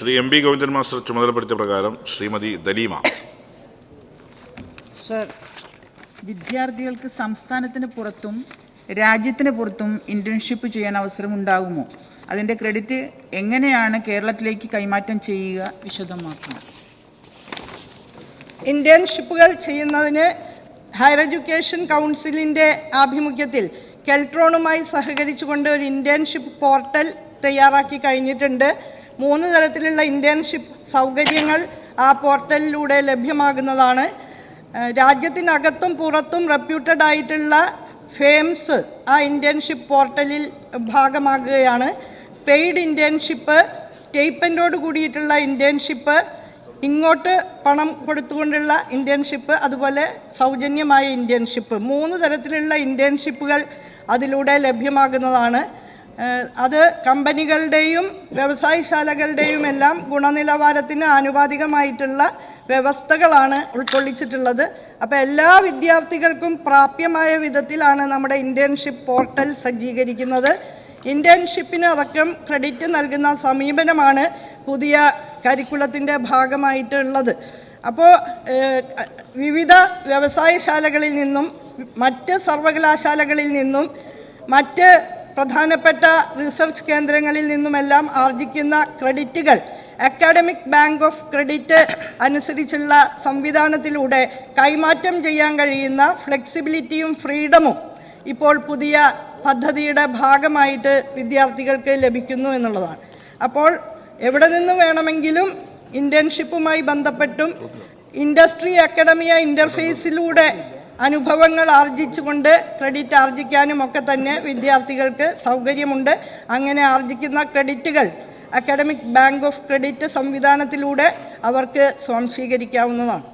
Shri M. P. Govindan Master ചുമതലപ്പെടുത്തിയ പ്രകാരം Shrimati Daleema. Sir, വിദ്യാർത്ഥികൾക്ക് സംസ്ഥാനത്തിന് പുറത്തും രാജ്യത്തിന് പുറത്തും ഇന്റേൺഷിപ്പ് ചെയ്യാൻ അവസരം ഉണ്ടാകുമോ? അതിൻ്റെ ക്രെഡിറ്റ് എങ്ങനെയാണ് കേരളത്തിലേക്ക് കൈമാറ്റം ചെയ്യുക? വിശദമാക്കണം. ഇന്റേൺഷിപ്പുകൾ ചെയ്യുന്നതിന് ഹയർ എഡ്യൂക്കേഷൻ കൗൺസിലിൻ്റെ ആഭിമുഖ്യത്തിൽ കെൽട്രോണുമായി സഹകരിച്ചുകൊണ്ട് ഒരു ഇന്റേൺഷിപ്പ് പോർട്ടൽ തയ്യാറാക്കി കഴിഞ്ഞിട്ടുണ്ട്. 3 തരത്തിലുള്ള ഇന്റേൺഷിപ്പ് സൗകര്യങ്ങൾ ആ പോർട്ടലിലൂടെ ലഭ്യമാകുന്നതാണ്. രാജ്യത്തിനകത്തും പുറത്തും റെപ്യൂട്ടഡ് ആയിട്ടുള്ള ഫേംസ് ആ ഇന്റേൺഷിപ്പ് പോർട്ടലിൽ ഭാഗമാകുകയാണ്. പെയ്ഡ് ഇന്റേൺഷിപ്പ്, സ്റ്റേറ്റ്മെൻറ്റോട് കൂടിയിട്ടുള്ള ഇന്റേൺഷിപ്പ്, ഇങ്ങോട്ട് പണം കൊടുത്തുകൊണ്ടുള്ള ഇന്റേൺഷിപ്പ്, അതുപോലെ സൗജന്യമായ ഇന്റേൺഷിപ്പ്, 3 തരത്തിലുള്ള ഇന്റേൺഷിപ്പുകൾ അതിലൂടെ ലഭ്യമാകുന്നതാണ്. അത് കമ്പനികളുടെയും വ്യവസായശാലകളുടെയും എല്ലാം ഗുണനിലവാരത്തിന് ആനുപാതികമായിട്ടുള്ള വ്യവസ്ഥകളാണ് ഉൾക്കൊള്ളിച്ചിട്ടുള്ളത്. അപ്പോൾ എല്ലാ വിദ്യാർത്ഥികൾക്കും പ്രാപ്യമായ വിധത്തിലാണ് നമ്മുടെ ഇന്റേൺഷിപ്പ് പോർട്ടൽ സജ്ജീകരിക്കുന്നത്. ഇന്റേൺഷിപ്പിന് അടക്കം ക്രെഡിറ്റ് നൽകുന്ന സമീപനമാണ് പുതിയ കരിക്കുലത്തിൻ്റെ ഭാഗമായിട്ടുള്ളത്. അപ്പോൾ വിവിധ വ്യവസായശാലകളിൽ നിന്നും മറ്റ് സർവകലാശാലകളിൽ നിന്നും മറ്റ് പ്രധാനപ്പെട്ട റിസർച്ച് കേന്ദ്രങ്ങളിൽ നിന്നുമെല്ലാം ആർജിക്കുന്ന ക്രെഡിറ്റുകൾ അക്കാഡമിക് ബാങ്ക് ഓഫ് ക്രെഡിറ്റ് അനുസരിച്ചുള്ള സംവിധാനത്തിലൂടെ കൈമാറ്റം ചെയ്യാൻ കഴിയുന്ന ഫ്ലെക്സിബിലിറ്റിയും ഫ്രീഡമും ഇപ്പോൾ പുതിയ പദ്ധതിയുടെ ഭാഗമായിട്ട് വിദ്യാർത്ഥികൾക്ക് ലഭിക്കുന്നു എന്നുള്ളതാണ്. അപ്പോൾ എവിടെ നിന്ന് വേണമെങ്കിലും ഇന്റേൺഷിപ്പുമായി ബന്ധപ്പെട്ടും ഇൻഡസ്ട്രി അക്കാഡമിയ ഇൻ്റർഫേസിലൂടെ അനുഭവങ്ങൾ ആർജിച്ചുകൊണ്ട് ക്രെഡിറ്റ് ആർജിക്കാനും ഒക്കെ തന്നെ വിദ്യാർത്ഥികൾക്ക് സൗകര്യമുണ്ട്. അങ്ങനെ ആർജിക്കുന്ന ക്രെഡിറ്റുകൾ അക്കാഡമിക് ബാങ്ക് ഓഫ് ക്രെഡിറ്റ് സംവിധാനത്തിലൂടെ അവർക്ക് സ്വാംശീകരിക്കാവുന്നതാണ്.